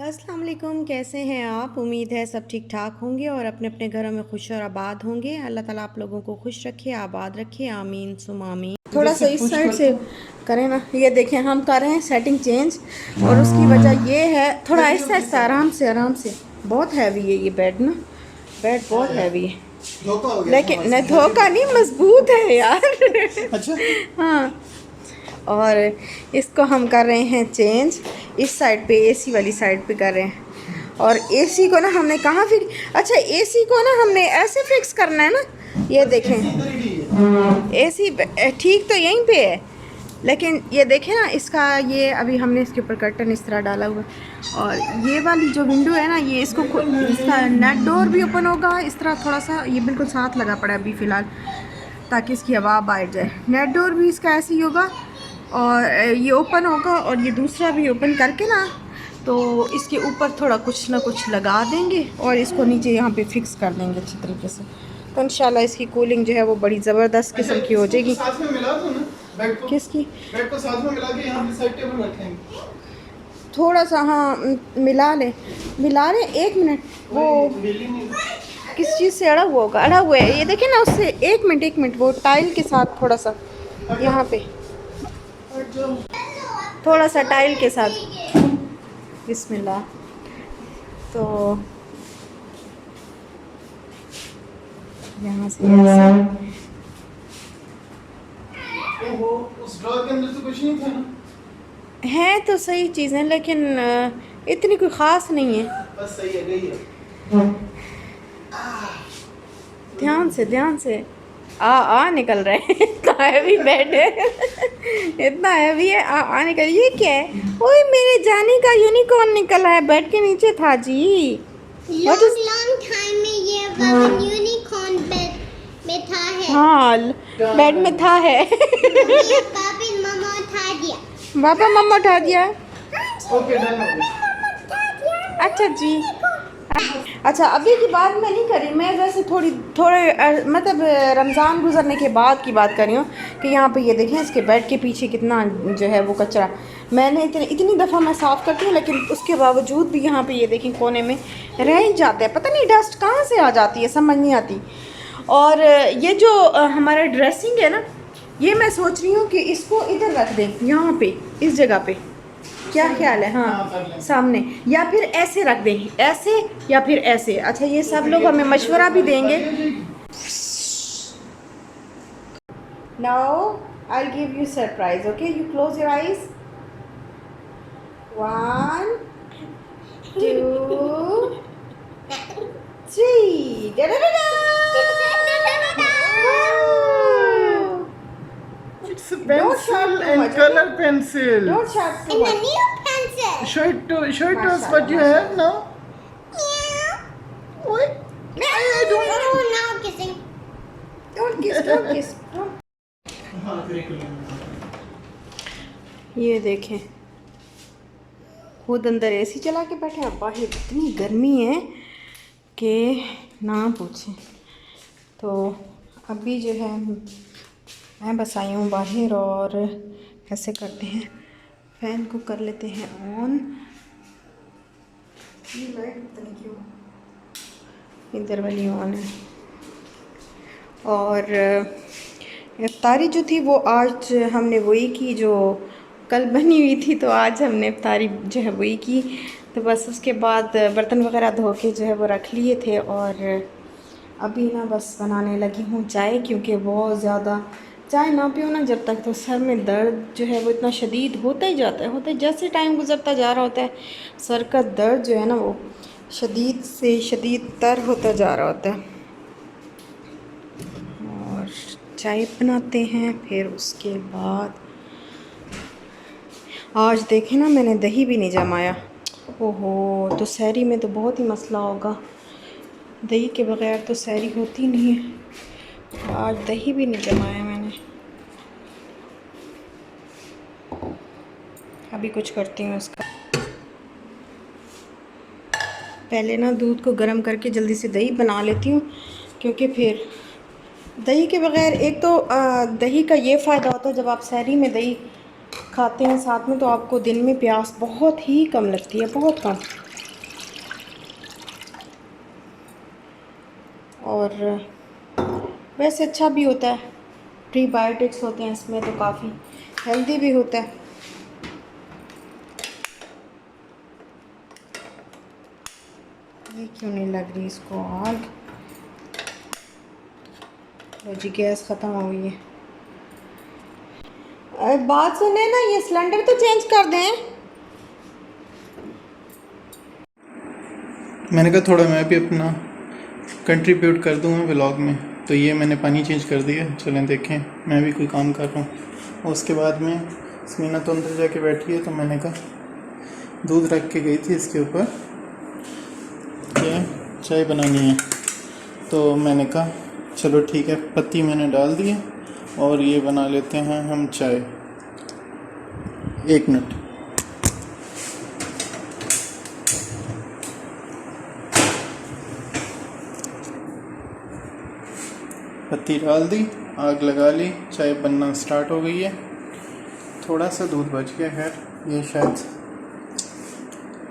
अस्सलाम वालेकुम, कैसे हैं आप। उम्मीद है सब ठीक ठाक होंगे और अपने अपने घरों में खुश और आबाद होंगे। अल्लाह ताला आप लोगों को खुश रखे, आबाद रखे, आमीन सुम आमीन। थोड़ा सा इस साइड से करें ना। ये देखें, हम कर रहे हैं सेटिंग चेंज और उसकी वजह ये है, थोड़ा आहिस्ता आहिस्ता आराम से। बहुत हैवी है ये बेड ना, बेड बहुत हैवी है, लेकिन न धोखा नहीं, मजबूत है यार। अच्छा हाँ। और इसको हम कर रहे हैं चेंज, इस साइड पे एसी वाली साइड पे कर रहे हैं। और एसी को ना हमने कहाँ फिक्स, अच्छा एसी को ना हमने ऐसे फिक्स करना है ना। ये देखें, एसी ठीक तो यहीं पे है, लेकिन ये देखें ना इसका, ये अभी हमने इसके ऊपर कर्टन इस तरह डाला हुआ है और ये वाली जो विंडो है ना, ये इसको इसका नेट डोर भी ओपन होगा इस तरह, थोड़ा सा ये बिल्कुल साथ लगा पड़ा है अभी फ़िलहाल, ताकि इसकी हवा बाहर जाए। नेट डोर भी इसका ऐसे ही होगा और ये ओपन होगा, और ये दूसरा भी ओपन करके ना तो इसके ऊपर थोड़ा कुछ ना कुछ लगा देंगे और इसको नीचे यहाँ पे फिक्स कर देंगे अच्छी तरीके से। तो इंशाल्लाह इसकी कूलिंग जो है वो बड़ी ज़बरदस्त किस्म की हो जाएगी। साथ में मिला दो ना बेड को, किसकी बेड को साथ में मिला के यहाँ पे साइड टेबल रखेंगे थोड़ा सा, हाँ मिला लें, एक मिनट। वो किस चीज़ से अड़ा हुआ होगा, अड़ा हुआ है ये देखें ना उससे। एक मिनट, वो टाइल के साथ थोड़ा सा यहाँ पे, थोड़ा सा टाइल के साथ। बिस्मिल्लाह। तो यहाँ से ऐसे वो उस ड्रॉर के अंदर तो कुछ नहीं था ना। है तो सही चीज़ें, लेकिन इतनी कोई ख़ास नहीं है। बस सही है, गई है। ध्यान से आ निकल रहा है। इतना हैवी बेड है, इतना हैवी है, आ निकल। ये क्या है? ओए मेरे जाने का यूनिकॉर्न निकला है, बेड के नीचे था जी। लॉन्ग टाइम में ये यूनिकॉर्न बेड में था है। हाँ बेड में था है। ये पापा मम्मा उठा दिया। पापा मम्मा उठा दिया। ओके डन हो गया। अच्छा जी। अच्छा अभी की बात मैं नहीं करी, मैं वैसे थोड़े मतलब रमज़ान गुजरने के बाद की बात कर रही हूँ कि यहाँ पे ये देखें इसके बेड के पीछे कितना जो है वो कचरा। मैंने इतनी दफ़ा मैं साफ़ करती हूँ, लेकिन उसके बावजूद भी यहाँ पे ये देखें कोने में रह ही जाते हैं। पता नहीं डस्ट कहाँ से आ जाती है, समझ नहीं आती। और ये जो हमारा ड्रेसिंग है ना, ये मैं सोच रही हूँ कि इसको इधर रख दें, यहाँ पे इस जगह पे। क्या ख्याल है? हाँ सामने, या फिर ऐसे रख दें, ऐसे या फिर ऐसे। अच्छा ये सब लोग हमें मशवरा भी देंगे। Now I give you surprise, okay? You close your eyes. 1 2 3 It's a pencil and color pencil. Don't shout too And the much. new pencil. Show it to us what you have now. What? I don't Oh, now kissing. Don't kiss, don't kiss, don't. ये देखें, खुद अंदर AC चला के बैठे हैं, बाहर इतनी गर्मी है कि ना पूछें। तो अभी जो है मैं बस आई हूँ बाहर, और कैसे करते हैं, फ़ैन को कर लेते हैं ऑन। ये लाइट पता नहीं क्यों इधर वाली ऑन है। और इफ्तारी जो थी वो आज हमने वही की जो कल बनी हुई थी, तो आज हमने इफ्तारी जो है वही की। तो बस उसके बाद बर्तन वगैरह धो के जो है वो रख लिए थे, और अभी ना बस बनाने लगी हूँ चाय, क्योंकि बहुत ज़्यादा चाय ना पियो ना जब तक, तो सर में दर्द जो है वो इतना शदीद होता ही जाता है, जैसे टाइम गुजरता जा रहा होता है सर का दर्द जो है ना वो शदीद से शदीद तर होता जा रहा होता है। और चाय बनाते हैं, फिर उसके बाद आज देखें ना मैंने दही भी नहीं जमाया। ओहो, तो सहरी में तो बहुत ही मसला होगा, दही के बगैर तो सहरी होती नहीं है। आज दही भी नहीं जमाया मैंने। अभी कुछ करती हूँ इसका। पहले ना दूध को गर्म करके जल्दी से दही बना लेती हूँ, क्योंकि फिर दही के बगैर, एक तो दही का ये फ़ायदा होता है जब आप सहरी में दही खाते हैं साथ में, तो आपको दिन में प्यास बहुत ही कम लगती है, बहुत कम। और वैसे अच्छा भी होता है, प्रीबायोटिक्स होते हैं इसमें तो काफ़ी हेल्दी भी होता है। ये क्यों नहीं लग रही इसको आग? लो जी, गैस ख़त्म हो गई है। बात सुने ना, ये सिलेंडर तो चेंज कर दें। मैंने कहा थोड़ा मैं भी अपना कंट्रीब्यूट कर दूँ व्लॉग में, तो ये मैंने पानी चेंज कर दिया। चलें देखें, मैं भी कोई काम कर रहा हूँ। और उसके बाद में स्मीना तो अंदर जाके बैठी है, तो मैंने कहा दूध रख के गई थी इसके ऊपर कि चाय बनानी है, तो मैंने कहा चलो ठीक है, पत्ती मैंने डाल दी है और ये बना लेते हैं हम चाय। 1 मिनट। पत्ती डाल दी, आग लगा ली, चाय बनना स्टार्ट हो गई है। थोड़ा सा दूध बच गया, खैर ये शायद,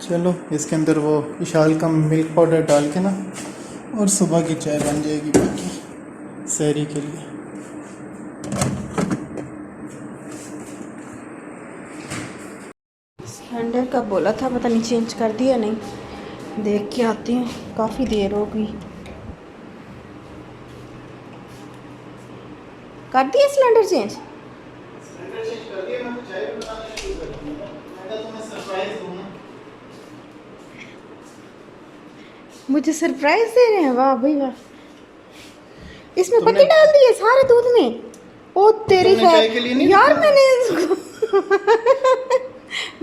चलो इसके अंदर वो विशाल का मिल्क पाउडर डाल के ना, और सुबह की चाय बन जाएगी बाकी सहरी के लिए। सिलेंडर का बोला था, पता नहीं चेंज कर दिया नहीं, देख के आते हैं, काफ़ी देर हो गई। कर दिया सिलेंडर चेंज? मुझे सरप्राइज दे रहे हैं, वाह भाई वाह। इसमें पत्ती डाल दी है सारे दूध में? ओ तेरी खैर यार,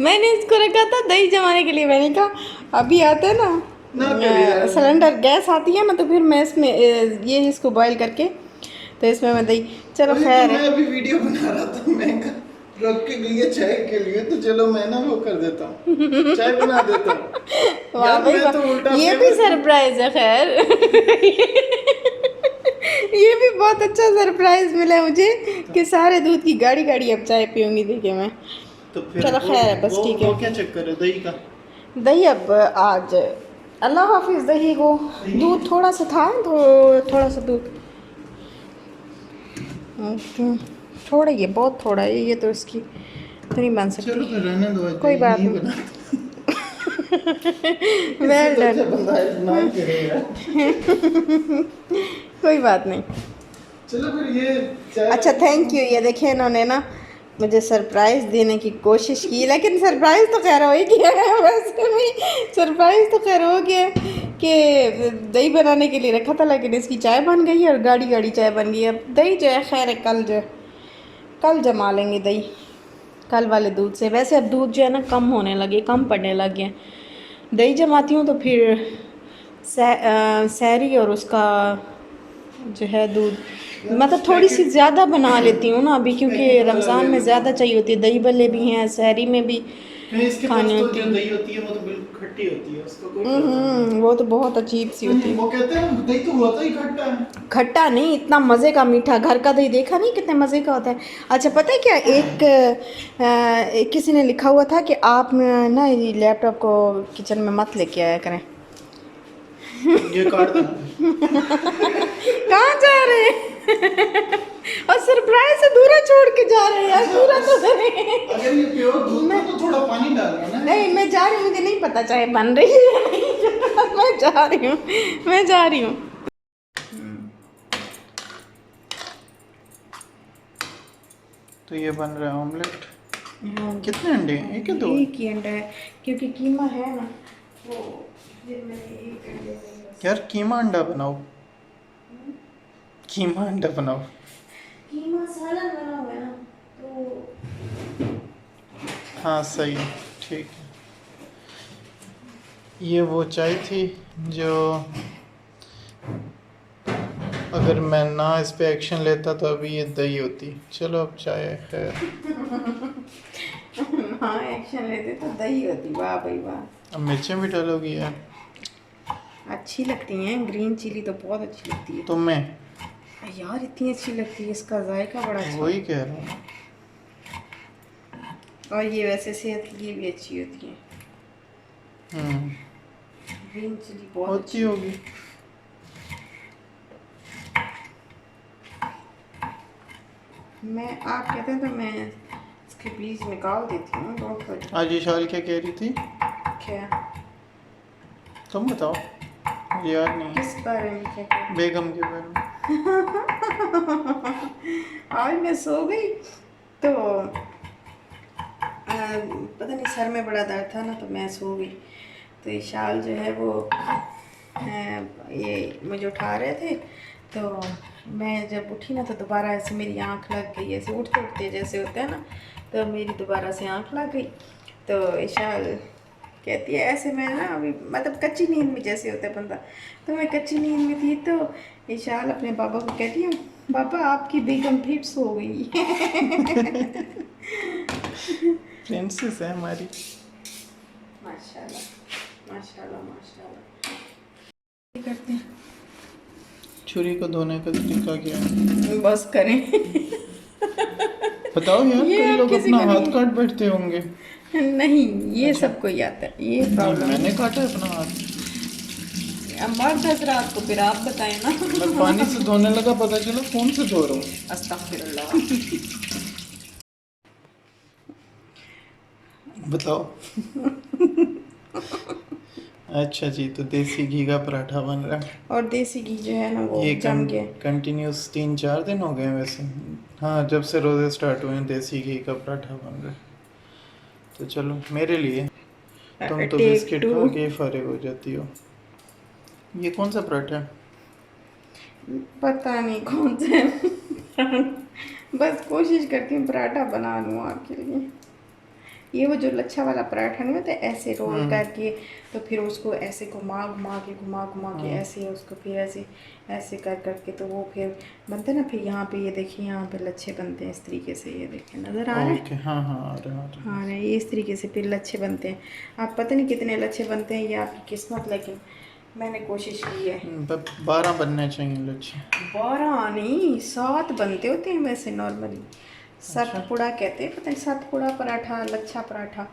मैंने इसको रखा था दही जमाने के लिए। मैंने कहा अभी आता है ना सिलेंडर, गैस आती है ना, तो फिर मैं इसमें ये इसको बॉईल करके, तो इसमें मैं दही, चलो खैर है। मैं अभी वीडियो बना रहा था, मैं रख के गई है चाय के लिए, तो चलो मैं ना वो कर देता हूँ, चाय बना देता हूँ। वाह भाई वाह, तो ये भी सरप्राइज है। खैर ये भी बहुत अच्छा सरप्राइज मिला मुझे कि सारे दूध की गाड़ी गाड़ी अब चाय पीऊंगी, देखिए मैं। तो फिर चलो खैर है, बस ठीक है। वो क्या चक्कर है दही का? दही अब आज अल्लाह हाफिज। दही को दूध थोड़ा सा था, तो थोड़ा सा दूध, थोड़ा, ये बहुत थोड़ा है, ये तो इसकी तो नहीं बन सकती। चलो फिर रहने दो, कोई बात नहीं। Well done. कोई बात नहीं। चलो फिर ये अच्छा थैंक यू। ये देखिए इन्होंने ना मुझे सरप्राइज़ देने की कोशिश की, लेकिन सरप्राइज़ तो खैर हो ही गया है। वैसे भी सरप्राइज़ तो खैर हो गया कि दही बनाने के लिए रखा था, लेकिन इसकी चाय बन गई है और गाढ़ी गाढ़ी चाय बन गई है। अब दही जो है खैर कल जमा लेंगे दही, कल वाले दूध से। वैसे अब दूध जो है ना कम होने लगे, कम पड़ने लगे हैं। दही जमाती हूँ तो फिर सहरी और उसका जो है दूध, मतलब थोड़ी सी ज़्यादा बना लेती हूँ ना अभी, क्योंकि रमज़ान में ज़्यादा चाहिए होती है। दही भल्ले भी हैं, सहरी में भी खाने होती है। दही होती है वो तो बिल्कुल खट्टी होती है, उसको कोई वो तो बहुत अजीब सी होती है। वो कहते हैं दही तो होता ही खट्टा है। खट्टा नहीं, इतना मज़े का मीठा। घर का दही देखा नहीं कितने मज़े का होता है। अच्छा पता है क्या, एक किसी ने लिखा हुआ था कि आप ना ये लैपटॉप को किचन में मत लेके आया करें। ये काट दो। कहाँ जा रहे हैं? और सरप्राइज से दूरा छोड़ के जा रहे हैं यार, पूरा तो करें। अगर ये प्योर दूध था तो थोड़ा पानी डालना ना। नहीं मैं जा रही हूँ, मुझे नहीं पता चाहे बन रही है या नहीं। मैं जा रही हूँ। तो ये बन रहा है ऑमलेट। कितने अंडे हैं? एक या दो? एक ही अंडा है, क्योंकि कीमा है ना, वो फिर मैंने एक अंडे में यार कीमा अंडा बनाओ, कीमा अंडा बनाओ। कीमा सालन बना हुआ है ना, तो हाँ सही है, ठीक है। ये वो चाय थी जो अगर मैं ना इस पे एक्शन लेता तो अभी ये दही होती। चलो अब चाय है। हाँ एक्शन लेते तो दही होती। वाह भाई वाह। अब मिर्चें भी डालोगी यार? अच्छी लगती हैं, ग्रीन चिली तो बहुत अच्छी लगती है। तुम्हें यार इतनी अच्छी लगती है, इसका जायका बड़ा अच्छा वही कह रहा हूँ। और ये वैसे सेहत के लिए भी अच्छी होती है। ग्रीन चिली बहुत होती होगी। मैं आप कहते हैं तो मैं इसकी प्लीज निकाल देती हूँ। Don't worry. आज ये शाल क्या कह रही थी? क्या? तुम बताओ, मुझे याद नहीं है। किस बारे में क्या कह? बेगम के बारे में। आज मैं सो गई तो पता नहीं सर में बड़ा दर्द था ना, तो मैं सो गई। तो ये शाल जो है वो ये मुझे उठा रहे थे, तो मैं जब उठी ना तो दोबारा ऐसे मेरी आंख लग गई, ऐसे उठते उठते जैसे होता है ना, तो मेरी दोबारा से आंख लग गई। तो ये शाल कहती है ऐसे, मैं ना अभी मतलब कच्ची नींद में जैसे होता है बंदा, तो मैं कच्ची नींद में थी। तो ये शाल अपने पापा को कहती हूँ, पापा आपकी बेगम फिर सो गई। प्रिंसेस है हमारी। माशाल्लाह माशाल्लाह माशाल्लाह। क्या करते हैं? छुरी को धोने का तरीका क्या है? बस करें। बताओ यार, ये कई आप लोग किसी अपना को हाथ नहीं- काट बैठते होंगे। नहीं, ये अच्छा। सबको ही आता है, ये नहीं, प्रॉब्लम मैंने काटा है अपना हाथ। अब मर्द हजरात को फिर आप बताएं ना। मैं पानी से धोने लगा, पता चला फोन से धो रहा हूँ। अस्तगफिरुल्लाह। बताओ। अच्छा जी, तो देसी घी का पराठा बन रहा है। और देसी घी जो है ना वो ये जम गया। कंटिन्यूस 3-4 दिन हो गए हैं वैसे। हाँ, जब से रोज़े स्टार्ट हुए हैं देसी घी का पराठा बन रहा है। तो चलो मेरे लिए, तुम तो टेक बिस्किट टू। खा के फारिग हो जाती हो। ये कौन सा पराठा है? पता नहीं कौन से। बस कोशिश करती हूँ पराठा बना लूँ आपके लिए। ये वो जो लच्छा वाला पराठा नहीं होता, ऐसे रोल करके तो फिर उसको ऐसे घुमा घुमा के ऐसे उसको फिर ऐसे ऐसे कर करके तो वो फिर बनते ना। फिर यहाँ पे ये देखिए, यहाँ पे लच्छे बनते हैं इस तरीके से। ये देखिए, नज़र आ रहे हैं? ओके, हाँ हाँ, आ रहा है। हाँ नहीं, ये इस तरीके से फिर लच्छे बनते हैं। आप पता नहीं कितने लच्छे बनते हैं, ये आपकी किस्मत, लेकिन मैंने कोशिश की है। 12 बनने चाहिए लच्छे। 12 नहीं, 7 बनते होते हैं वैसे नॉर्मली। सतपुड़ा कहते हैं, पता नहीं सतपुड़ा पराठा, लच्छा पराठा।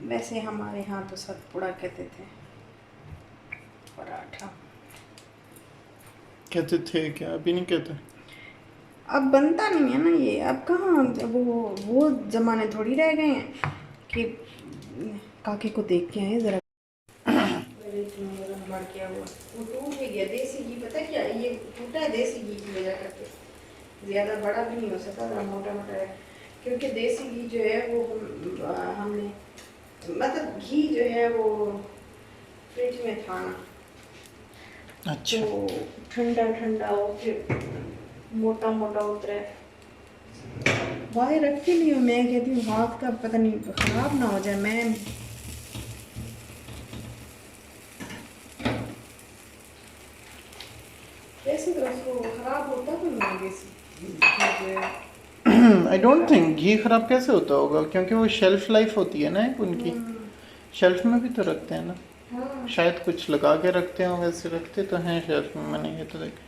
वैसे हमारे यहाँ तो सतपुड़ा कहते थे पराठा। कहते थे क्या? अभी नहीं कहते। अब बनता नहीं है ना ये, अब कहाँ वो ज़माने थोड़ी रह गए हैं कि काके को देख के आए ज़रा। बढ़ गया हुआ, वो टूट भी गया। देसी घी पता क्या, ये टूटा है देसी घी की वजह करके। ज़्यादा बड़ा भी नहीं हो सकता, ज़रा मोटा मोटा है, क्योंकि देसी घी जो है वो हमने मतलब घी जो है वो फ्रिज में था ना, अच्छा। तो ठंडा ठंडा हो फिर मोटा मोटा उतरा। बाहर रखती नहीं हूँ, मैं कहती हूँ हाथ का पता नहीं ख़राब ना हो जाए। मैं वैसे तो उसको ख़राब होता तो नहीं देसी आई डोंट थिंक घी ख़राब कैसे होता होगा, क्योंकि वो शेल्फ लाइफ होती है ना एक उनकी। शेल्फ में भी तो रखते हैं ना। हाँ। शायद कुछ लगा के रखते हो, वैसे रखते तो हैं शेल्फ में। मैंने ये तो देखा।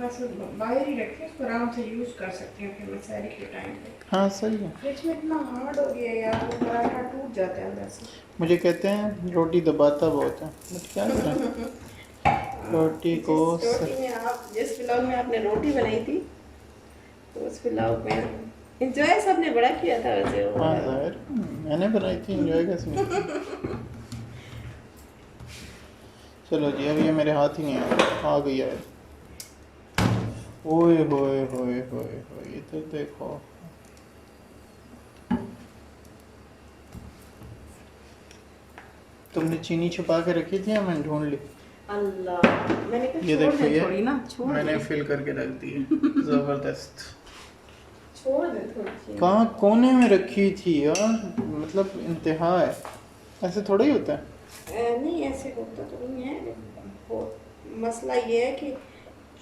बस बाहर ही रखते हैं, उसको आराम से यूज़ कर सकते हैं फिर मसाले के टाइम पे। हाँ सही है। फ्रिज में इतना हार्ड हो गया यार, वो पराठा टूट जाता है अंदर से। मुझे कहते हैं रोटी दबाता बहुत है, बट क्या करें। रोटी को जिस व्लॉग में आपने रोटी बनाई थी, तो उस व्लॉग में एंजॉय सबने बड़ा किया था वैसे वो। हाँ जाहिर, मैंने बनाई थी, एंजॉय कैसे नहीं। चलो जी, अब ये मेरे हाथ ही नहीं आ गई है। ओए होए होए होए होए, इधर देखो। तुमने चीनी छुपा के रखी थी या मैंने ढूंढ ली? अल्लाह, मैंने कहा ये छोड़ देखो, दे थोड़ी ना, छोड़ मैंने दे, फिल करके रख दी है। जबरदस्त। छोड़ दे थोड़ी सी। कहाँ कोने में रखी थी यार, मतलब इंतहा है। ऐसे थोड़ा ही होता है। नहीं ऐसे होता तो नहीं है, वो मसला ये है कि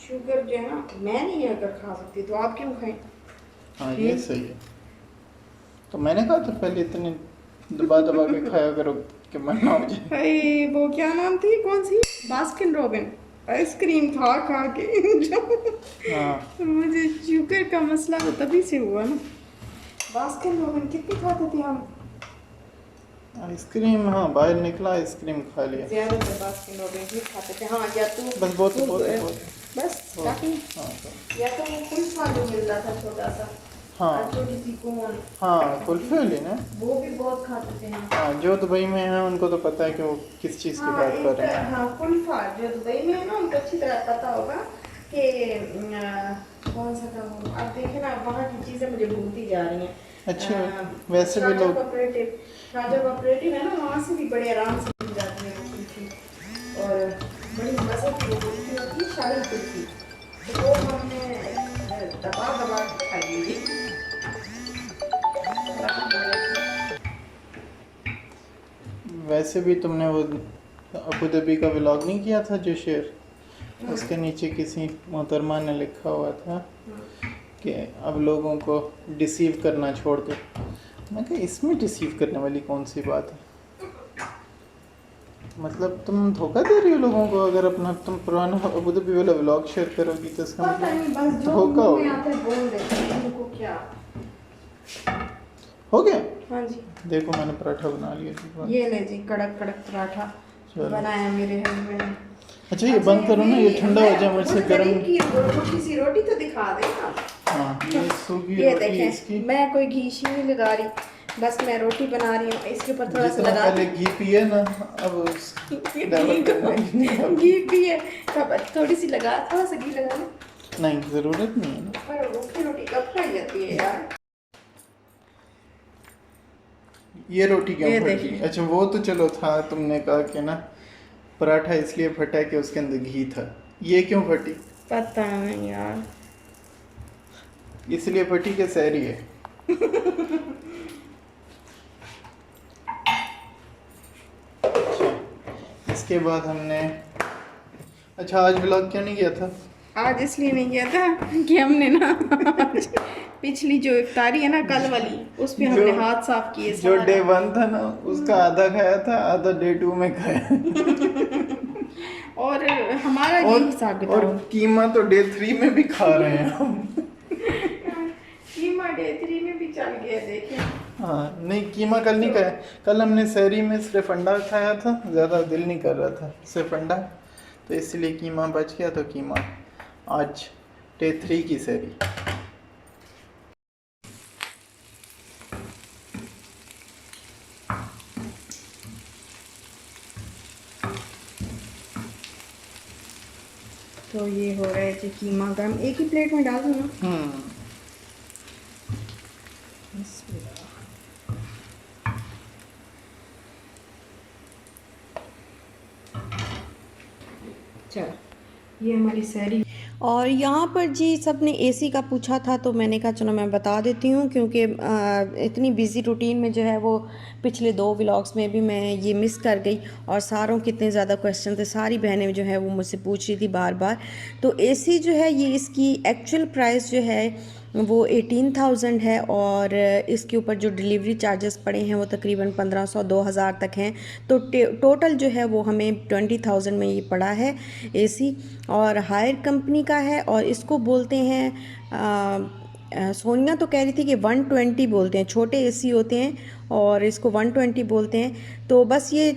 शुगर जो है ना, मैं नहीं अगर खा सकती तो आप क्यों खाएं? हाँ ये सही है। तो मैंने कहा था पहले इतने दबा दबा के खाया करो कि मन ना हो जाए। अरे वो क्या नाम थी, कौन सी, बास्किन रॉबिन आइसक्रीम खा खा के हाँ मुझे शुगर का मसला तो तभी से हुआ ना। बास्किन रॉबिन कितनी खाते थे हम? आइसक्रीम, हाँ बाहर निकला आइसक्रीम खा लिया। ज़्यादातर बास्किन रॉबिन ही खाते थे। हाँ या तो बस बहुत बस काफी। हाँ या तो वो फुल स्वाद मिल रहा था छोटा सा, हाँ छोटी सी कोन, हाँ कुल्फी वाली ना। वो भी बहुत खाते हैं। हाँ जो दुबई में है उनको तो पता है कि वो किस चीज़ की बात कर रहे हैं। हाँ कुल्फा जो दुबई में है ना, उनको अच्छी तरह पता होगा कि कौन सा था वो। अब देखे ना, वहाँ की चीज़ें मुझे भूलती जा रही हैं। अच्छा वैसे भी लोग शारजा कोऑपरेटिव है ना, वहाँ से भी बड़े आराम से मिल जाती है वो कुल्फी, और बड़ी मज़े की वो कुल्फी होती है, शाही कुल्फी। तो वो हमने दबा दबा के खाई हुई। वैसे भी तुमने वो अबू धाबी का व्लॉग नहीं किया था जो शेयर, उसके नीचे किसी मोहतरमा ने लिखा हुआ था कि अब लोगों को डिसीव करना छोड़ दो। मैं कहा इसमें डिसीव करने वाली कौन सी बात है? मतलब तुम धोखा दे रही हो लोगों को अगर अपना तुम पुराना अबू धाबी वाला व्लॉग शेयर करोगी तो इसका पता नहीं, बस मतलब जो धोखा हो मुंह में गया। आता है बोल देते हैं, उनको क्या। हो गया। हाँ जी, देखो मैंने पराठा बना लिया थी। ये ले जी, कड़क कड़क पराठा चलो। बनाया मेरे हस्बैंड ने। अच्छा ये बंद करो ना, ये ठंडा हो जाए मुझसे गर्म। की छोटी सी रोटी तो दिखा देना। हाँ ये सूखी ये रोटी देखें, इसकी। मैं कोई घी शी नहीं लगा रही, बस मैं रोटी बना रही हूँ, इसके ऊपर थोड़ा सा जितना लगा पहले घी पिए ना अब उस लेवल करना घी भी है, तब थोड़ी सी लगा, थोड़ा सा घी लगा ले। नहीं ज़रूरत नहीं है ना। पर रोटी रोटी कब खाई जाती है यार। ये रोटी क्यों ये फट देखिए। गई? अच्छा वो तो चलो था, तुमने कहा कि ना पराठा इसलिए फटा कि उसके अंदर घी था, ये क्यों फटी? पता नहीं यार। इसलिए फटी कि सहरी है। अच्छा इसके बाद हमने, अच्छा आज व्लॉग क्यों नहीं किया था? आज इसलिए नहीं किया था कि हमने ना आज पिछली जो इफ्तारी है ना कल वाली, उस पे हमने जो- हाथ साफ किए जो सारा। डे 1 था ना उसका आधा खाया था, आधा डे 2 में खाया। और हमारा ये हिसाब और किताब। कीमा तो डे 3 में भी खा रहे हैं हम। कीमा डे 3 में भी चल गया, देखें। हाँ नहीं कीमा कल नहीं खाया, कल हमने सहरी में सिर्फ अंडा खाया था, ज़्यादा दिल नहीं कर रहा था सिर्फ अंडा, तो इसलिए कीमा बच गया, तो कीमा आज डे 3 की सहरी। तो ये हो रहा है जी कीमा गर्म, एक ही प्लेट में डाल दूँ ना। चलो ये हमारी सहरी। और यहाँ पर जी सब ने एसी का पूछा था, तो मैंने कहा चलो मैं बता देती हूँ, क्योंकि इतनी बिज़ी रूटीन में जो है वो पिछले 2 व्लॉग्स में भी मैं ये मिस कर गई, और सारों के इतने ज़्यादा क्वेश्चन थे, सारी बहनें जो है वो मुझसे पूछ रही थी बार बार। तो एसी जो है ये इसकी एक्चुअल प्राइस जो है वो 18,000 है, और इसके ऊपर जो डिलीवरी चार्जेस पड़े हैं वो तकरीबन 1500-2000 तक हैं। तो टोटल जो है वो हमें 20,000 में ये पड़ा है एसी, और हायर कंपनी का है, और इसको बोलते हैं सोनिया तो कह रही थी कि 120 बोलते हैं, छोटे एसी होते हैं और इसको 120 बोलते हैं। तो बस ये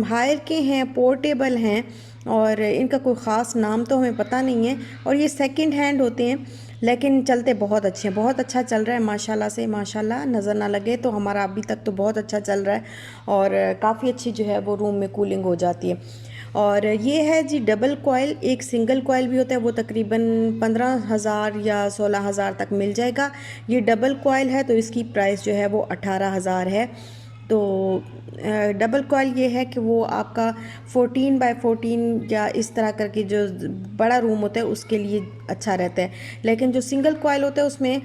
हायर के हैं, पोर्टेबल हैं, और इनका कोई ख़ास नाम तो हमें पता नहीं है, और ये सेकंड हैंड होते हैं, लेकिन चलते बहुत अच्छे हैं, बहुत अच्छा चल रहा है माशाल्लाह से, माशाल्लाह नज़र ना लगे तो हमारा अभी तक तो बहुत अच्छा चल रहा है, और काफ़ी अच्छी जो है वो रूम में कूलिंग हो जाती है। और ये है जी डबल कॉइल, एक सिंगल कॉइल भी होता है, वो तकरीबन 15,000 या 16,000 तक मिल जाएगा। ये डबल कॉइल है तो इसकी प्राइस जो है वो 18,000 है। तो डबल कॉइल ये है कि वो आपका 14x14 या इस तरह करके जो बड़ा रूम होता है उसके लिए अच्छा रहता है, लेकिन जो सिंगल कॉइल होता है उसमें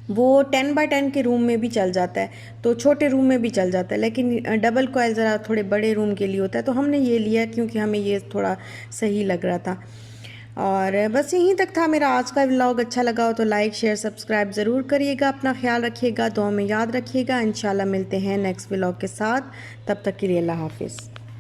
वो 10x10 के रूम में भी चल जाता है, तो छोटे रूम में भी चल जाता है, लेकिन डबल कॉइल ज़रा थोड़े बड़े रूम के लिए होता है, तो हमने ये लिया क्योंकि हमें ये थोड़ा सही लग रहा था। और बस यहीं तक था मेरा आज का व्लॉग। अच्छा लगा हो तो लाइक शेयर सब्सक्राइब ज़रूर करिएगा, अपना ख्याल रखिएगा, दुआ में याद रखिएगा। इंशाल्लाह मिलते हैं नेक्स्ट व्लॉग के साथ, तब तक के लिए अल्लाह हाफिज़।